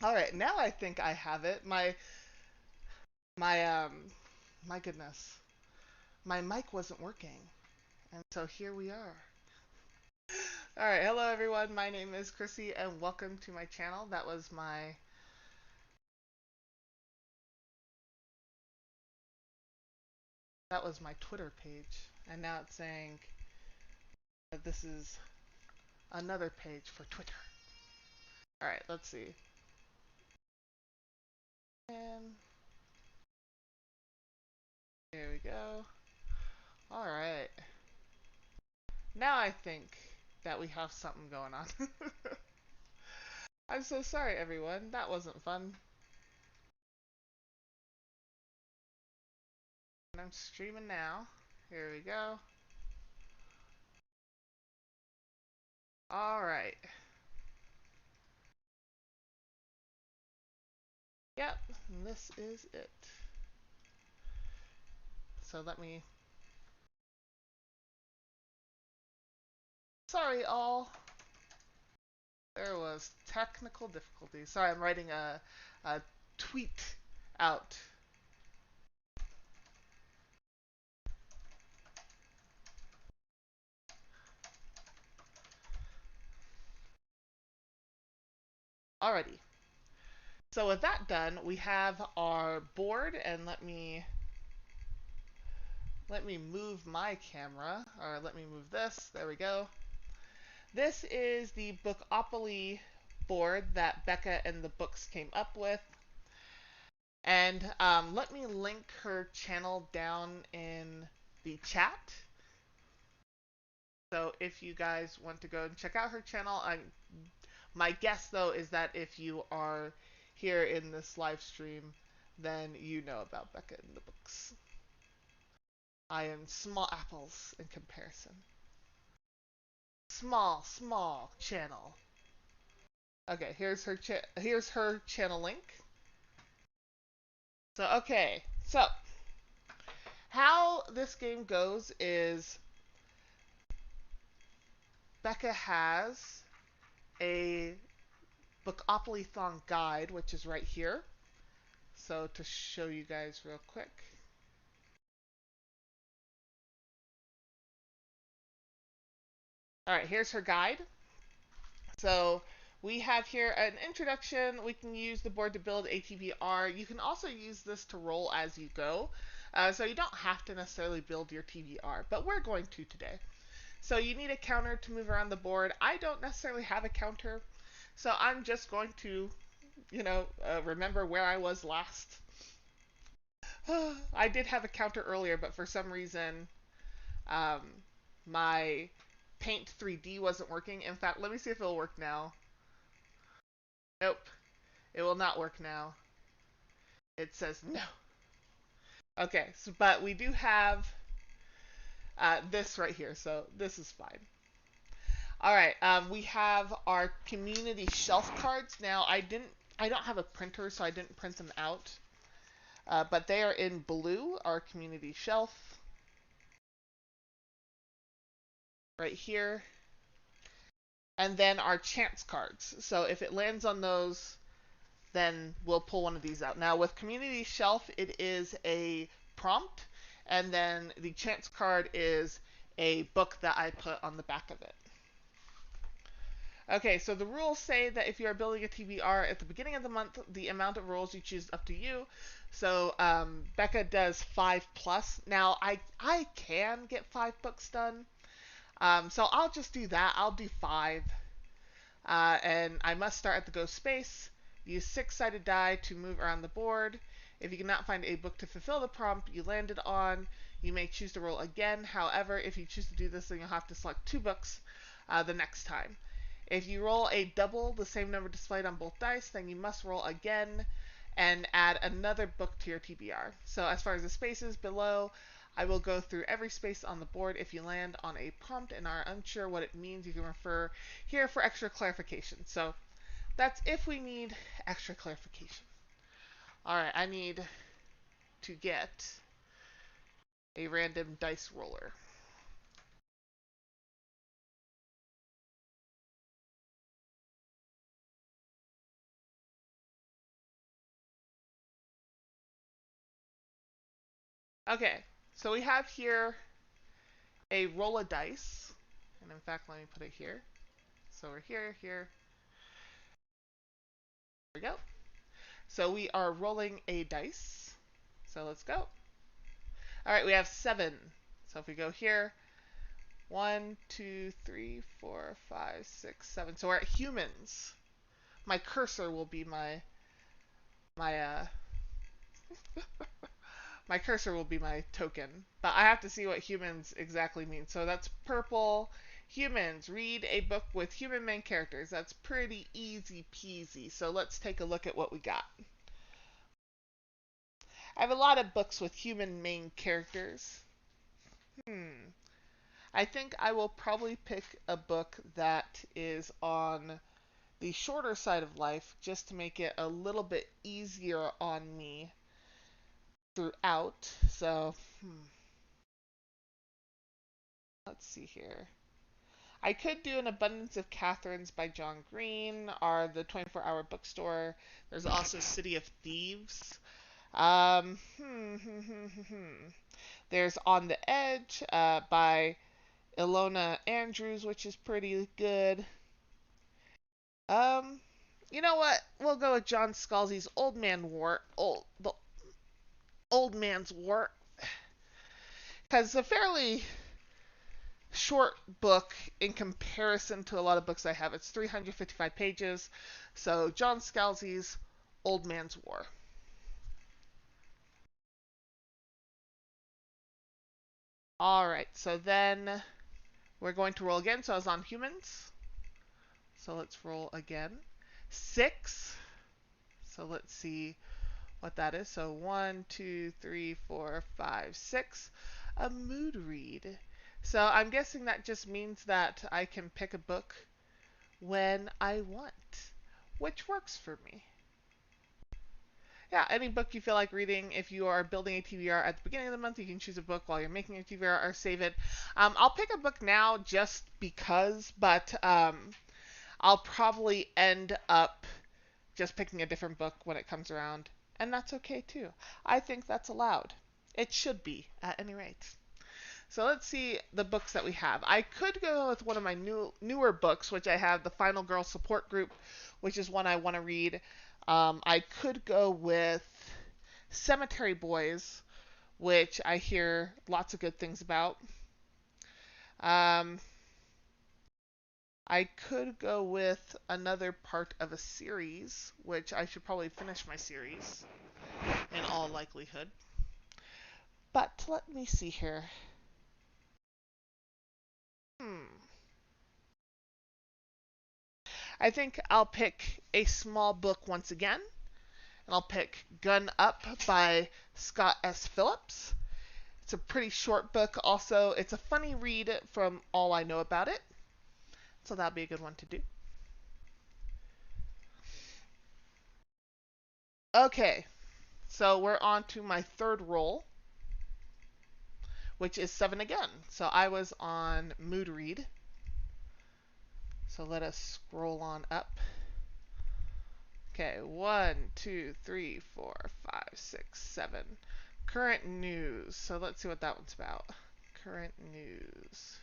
All right, now I think I have it. My my goodness, my mic wasn't working, and so here we are. All right, hello everyone. My name is Chrissy, and welcome to my channel. That was my Twitter page, and now it's saying that this is another page for Twitter. All right, let's see. And here we go. All right. Now I think that we have something going on. I'm so sorry, everyone. That wasn't fun. And I'm streaming now. Here we go. All right. Yep, this is it. So let me. Sorry, all. There was technical difficulties. Sorry, I'm writing a tweet out. Alrighty. So with that done, we have our board, and let me move my camera, or let me move this. There we go. This is the Bookopoly board that Becca and the books came up with. And let me link her channel down in the chat. So if you guys want to go and check out her channel, my guess though is that if you are here in this live stream, then you know about Becca and the books. I am small apples in comparison. Small channel. Okay, here's her channel link. So how this game goes is Becca has a Bookopoly-thon guide, which is right here. So to show you guys real quick. All right, here's her guide. So we have here an introduction. We can use the board to build a TBR. You can also use this to roll as you go. So you don't have to necessarily build your TBR, but we're going to today. So you need a counter to move around the board. I don't necessarily have a counter, so I'm just going to, remember where I was last. I did have a counter earlier, but for some reason, um, my Paint 3D wasn't working. In fact, let me see if it'll work now. Nope, it will not work now. It says no. Okay, so but we do have this right here, so this is fine. All right, we have our community shelf cards. Now, I don't have a printer, so I didn't print them out, but they are in blue. Our community shelf right here, and then our chance cards. So if it lands on those, then we'll pull one of these out. Now with community shelf, it is a prompt, and then the chance card is a book that I put on the back of it. Okay, so the rules say that if you are building a TBR at the beginning of the month, the amount of rolls you choose is up to you. So Becca does 5 plus. Now I can get 5 books done, so I'll just do that. I'll do 5, and I must start at the go space. Use 6-sided die to move around the board. If you cannot find a book to fulfill the prompt you landed on, you may choose to roll again. However, if you choose to do this, then you'll have to select 2 books the next time. If you roll a double, the same number displayed on both dice, then you must roll again and add another book to your TBR. So as far as the spaces below, I will go through every space on the board. If you land on a prompt and are unsure what it means, you can refer here for extra clarification. So that's if we need extra clarification. Alright, I need to get a random dice roller. Okay, so we have here a roll of dice. And in fact, let me put it here. So we're here, here. There we go. So we are rolling a dice. So let's go. All right, we have 7. So if we go here, 1, 2, 3, 4, 5, 6, 7. So we're at humans. My cursor will be my my cursor will be my token. But I have to see what humans exactly mean. So that's purple. Humans, read a book with human main characters. That's pretty easy peasy. So let's take a look at what we got. I have a lot of books with human main characters. I think I will probably pick a book that is on the shorter side of life just to make it a little bit easier on me throughout. So, let's see here. I could do An Abundance of Catherines by John Green or The 24-Hour Bookstore. There's also City of Thieves. Um, hmm, hmm, hmm, hmm, hmm. There's On the Edge by Ilona Andrews, which is pretty good. Um, you know what? We'll go with John Scalzi's The Old Man's War, because it's a fairly short book in comparison to a lot of books I have. It's 355 pages. So John Scalzi's Old Man's War. All right, so then we're going to roll again. So I was on humans. So let's roll again. 6. So let's see what that is. So 1, 2, 3, 4, 5, 6. A mood read. So I'm guessing that just means that I can pick a book when I want, which works for me. Yeah, any book you feel like reading. If you are building a TBR at the beginning of the month, you can choose a book while you're making a TBR or save it. I'll pick a book now just because, but I'll probably end up just picking a different book when it comes around, and that's okay too. I think that's allowed. It should be, at any rate. So let's see the books that we have. I could go with one of my newer books, which I have, The Final Girl Support Group, which is one I want to read. I could go with Cemetery Boys, which I hear lots of good things about. Um, I could go with another part of a series, which I should probably finish my series in all likelihood. But let me see here. Hmm. I think I'll pick a small book once again. And I'll pick Gun Up by Scott S. Phillips. It's a pretty short book also. It's a funny read from all I know about it. So that'll be a good one to do. Okay, so we're on to my third roll, which is 7 again. So I was on Mood Read. So let us scroll on up. Okay, 1, 2, 3, 4, 5, 6, 7. Current news. So let's see what that one's about. Current news.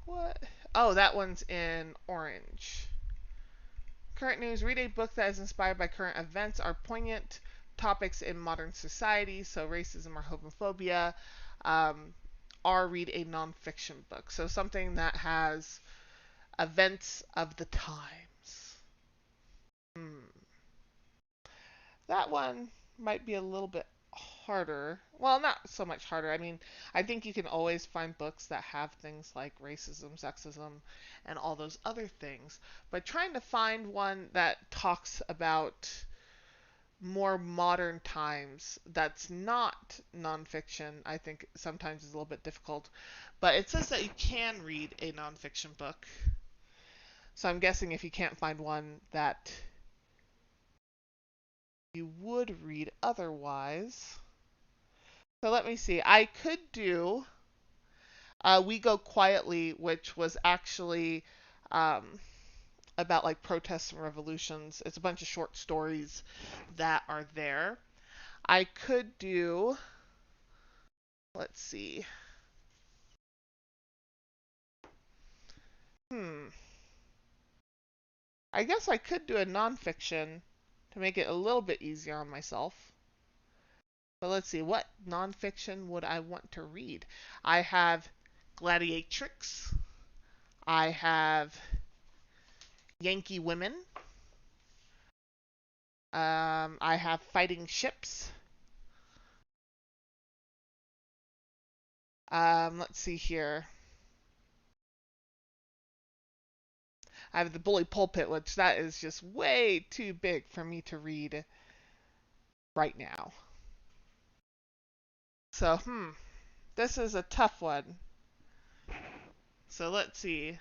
What? Oh, that one's in orange. Current news. Read a book that is inspired by current events or poignant topics in modern society. So racism or homophobia. Um, or read a nonfiction book. So something that has events of the times. Hmm. That one might be a little bit harder. Well, not so much harder. I mean, I think you can always find books that have things like racism, sexism, and all those other things. But trying to find one that talks about more modern times that's not nonfiction, I think sometimes is a little bit difficult. But it says that you can read a nonfiction book. So I'm guessing if you can't find one that you would read otherwise. So let me see. I could do We Go Quietly, which was actually um, about like protests and revolutions. It's a bunch of short stories that are there. I could do, let's see. Hmm. I guess I could do a nonfiction to make it a little bit easier on myself. But let's see, what nonfiction would I want to read? I have Gladiatrix. I have Yankee Women. I have Fighting Ships. Let's see here. I have the Bully Pulpit, which that is just way too big for me to read right now. So, this is a tough one. So let's see.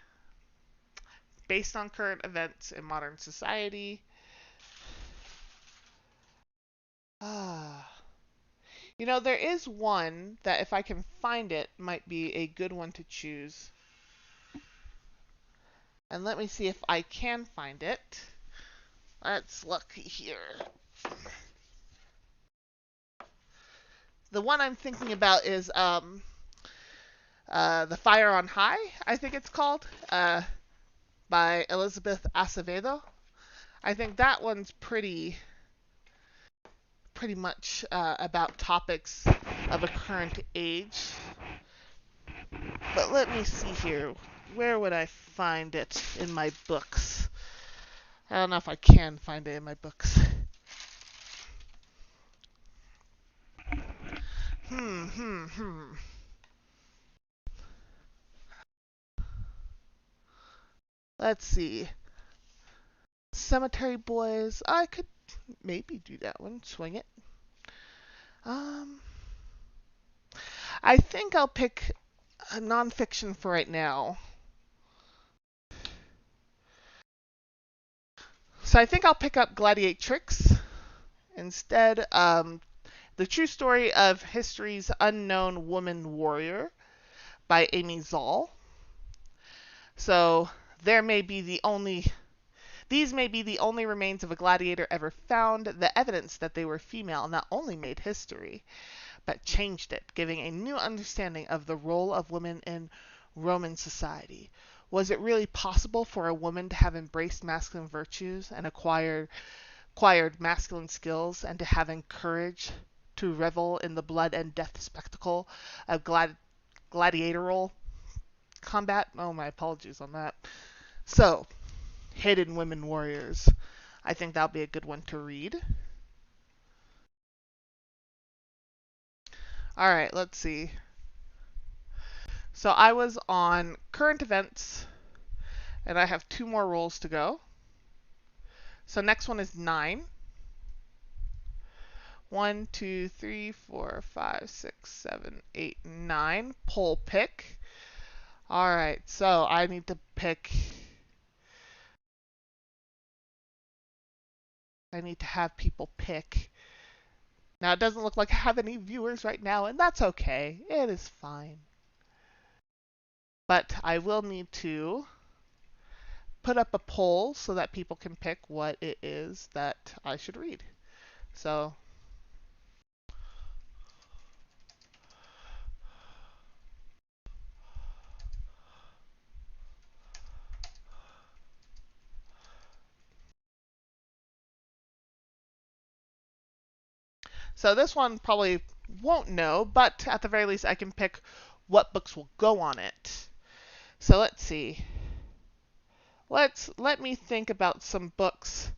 Based on current events in modern society. Ah. There is one that if I can find it might be a good one to choose. And let me see if I can find it. Let's look here. The one I'm thinking about is The Fire on High, I think it's called, by Elizabeth Acevedo. I think that one's pretty much about topics of a current age. But let me see here. Where would I find it in my books? I don't know if I can find it in my books. Hmm, hmm, hmm. Let's see. Cemetery Boys. I could maybe do that one. Swing it. Um, I think I'll pick a nonfiction for right now. So I think I'll pick up Gladiatrix instead. The True Story of History's Unknown Woman Warrior by Amy Zoll. So there may be the only these may be the only remains of a gladiator ever found. The evidence that they were female not only made history, but changed it, giving a new understanding of the role of women in Roman society. Was it really possible for a woman to have embraced masculine virtues and acquired masculine skills and to have courage to revel in the blood and death spectacle of gladiatorial combat? Oh, my apologies on that. So, Hidden Women Warriors. I think that'll be a good one to read. All right, let's see. So I was on current events, and I have 2 more rolls to go. So next one is 9. 1, 2, 3, 4, 5, 6, 7, 8, 9. Poll pick. All right, so I need to pick. I need to have people pick. Now, it doesn't look like I have any viewers right now, and that's okay. It is fine. But I will need to put up a poll so that people can pick what it is that I should read. So this one probably won't know, but at the very least I can pick what books will go on it. So let's see. Let me think about some books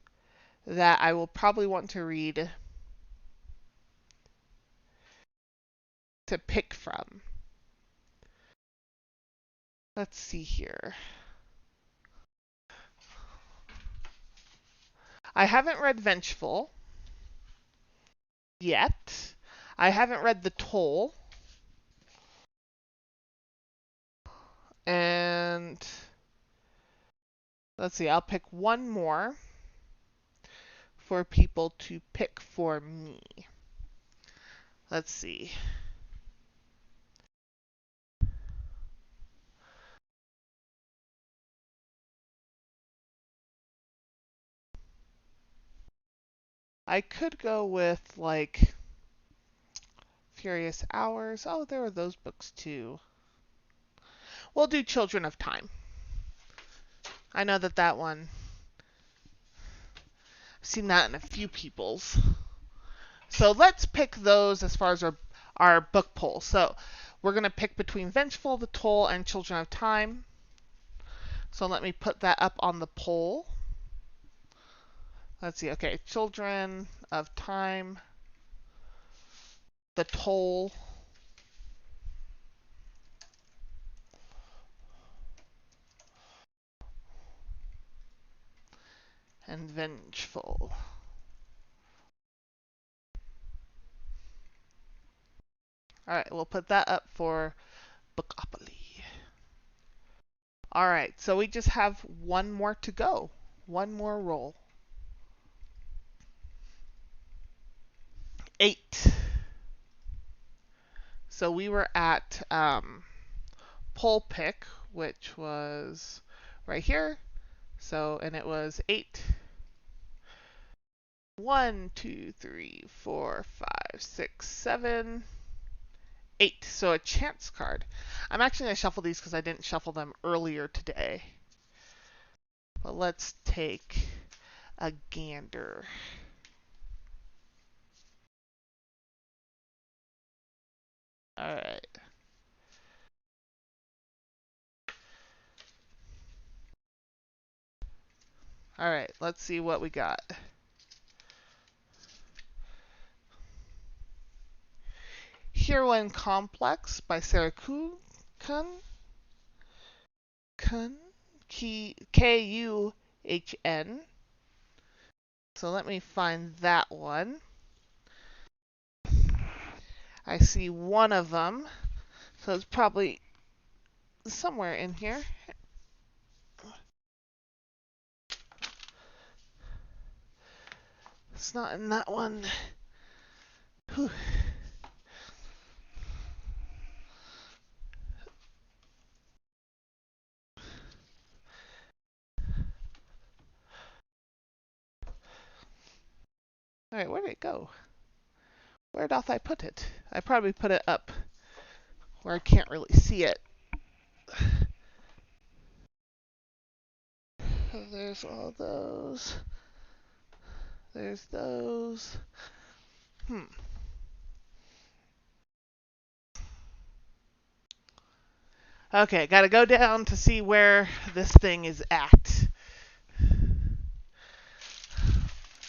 that I will probably want to read to pick from. Let's see here. I haven't read Vengeful yet. I haven't read The Toll. And let's see, I'll pick one more for people to pick for me. Let's see. I could go with, like, Mysterious Hours. Oh, there are those books too. We'll do Children of Time. I know that one, I've seen that in a few people's. So let's pick those as far as our book poll. So we're going to pick between Vengeful, The Toll, and Children of Time. So let me put that up on the poll. Let's see. Okay, Children of Time, The Toll, and Vengeful. Alright, we'll put that up for Bookopoly. Alright, so we just have one more to go. One more roll. 8. So we were at poll pick, which was right here. So, and it was 8. 1, 2, 3, 4, 5, 6, 7, 8. So a chance card. I'm actually going to shuffle these because I didn't shuffle them earlier today. But let's take a gander. Alright. Alright, let's see what we got. Heroine Complex by Sarah Kuhn. Kuhn. So let me find that one. I see one of them. So it's probably somewhere in here. It's not in that one. Whew. Alright, where did it go? Where doth I put it? I probably put it up where I can't really see it. There's all those. There's those. Okay, gotta go down to see where this thing is at.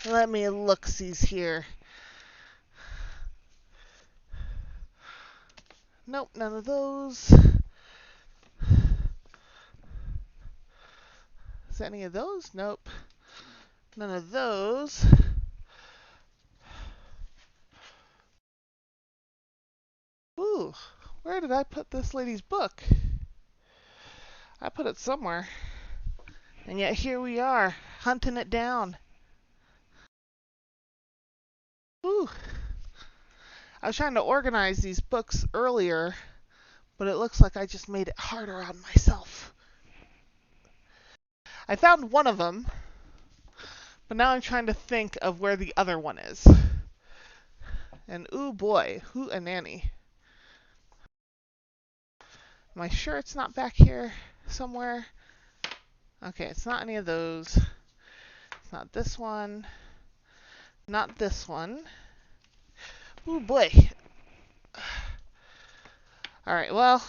Let me look-sees here. Nope, none of those. Is any of those? Nope. None of those. Ooh, where did I put this lady's book? I put it somewhere. And yet here we are, hunting it down. Ooh. I was trying to organize these books earlier, but it looks like I just made it harder on myself. I found one of them, but now I'm trying to think of where the other one is. And ooh boy, who a nanny. Am I sure it's not back here somewhere? Okay, it's not any of those. It's not this one. Not this one. Ooh boy. Alright, well,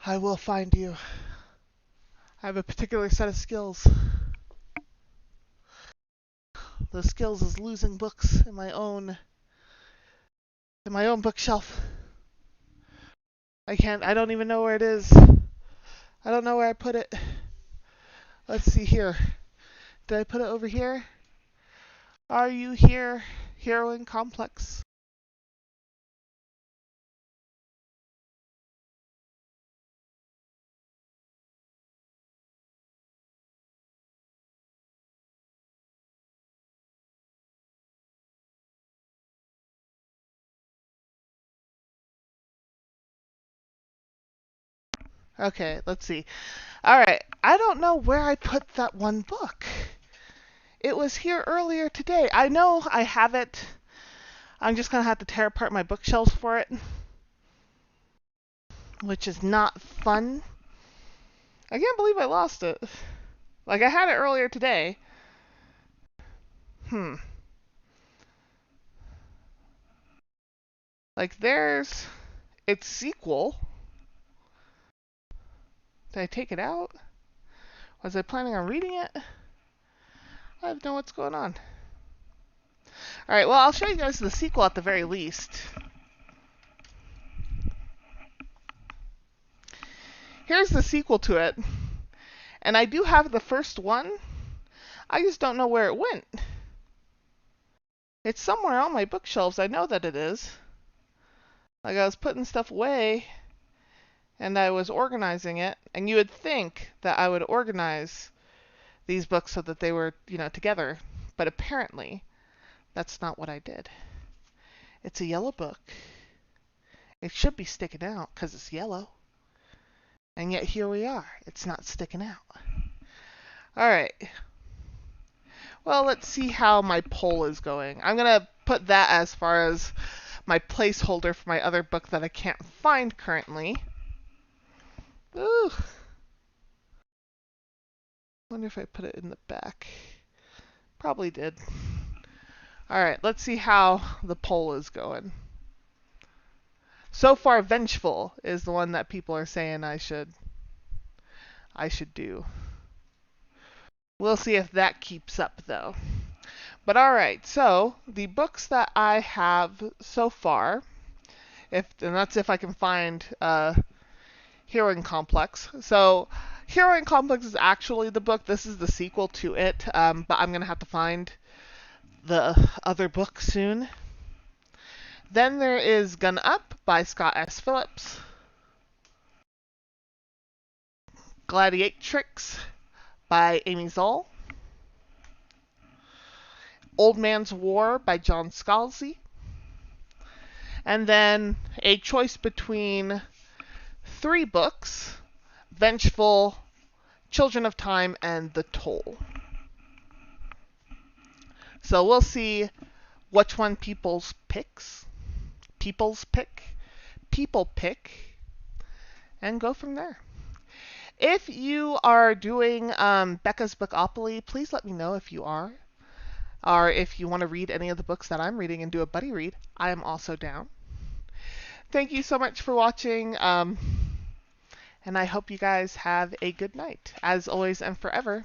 I will find you. I have a particular set of skills. Those skills is losing books in my own bookshelf. I don't even know where it is. I don't know where I put it. Let's see here. Did I put it over here? Are you here, Heroine Complex? Okay, let's see. Alright, I don't know where I put that one book. It was here earlier today. I know I have it. I'm just going to have to tear apart my bookshelves for it, which is not fun. I can't believe I lost it. Like, I had it earlier today. Like, there's its sequel. Did I take it out? Was I planning on reading it? I don't know what's going on. Alright, well, I'll show you guys the sequel at the very least. Here's the sequel to it. And I do have the first one. I just don't know where it went. It's somewhere on my bookshelves. I know that it is. Like, I was putting stuff away, and I was organizing it. And you would think that I would organize these books so that they were, together. But apparently, that's not what I did. It's a yellow book. It should be sticking out because it's yellow. And yet here we are. It's not sticking out. Alright. Well, let's see how my poll is going. I'm going to put that as far as my placeholder for my other book that I can't find currently. Ooh. Wonder if I put it in the back. Probably did. Alright, let's see how the poll is going. So far, Vengeful is the one that people are saying I should do. We'll see if that keeps up, though. But alright, so the books that I have so far, and that's if I can find Heroine Complex. So Heroine Complex is actually the book. This is the sequel to it, but I'm going to have to find the other book soon. Then there is Gun Up by Scott S. Phillips. Gladiatrix by Amy Zoll. Old Man's War by John Scalzi. And then a choice between 3 books: Vengeful, Children of Time, and The Toll. So we'll see which one people pick, and go from there. If you are doing Becca's Bookopoly, please let me know if you are. Or if you want to read any of the books that I'm reading and do a buddy read, I am also down. Thank you so much for watching, and I hope you guys have a good night. As always and forever,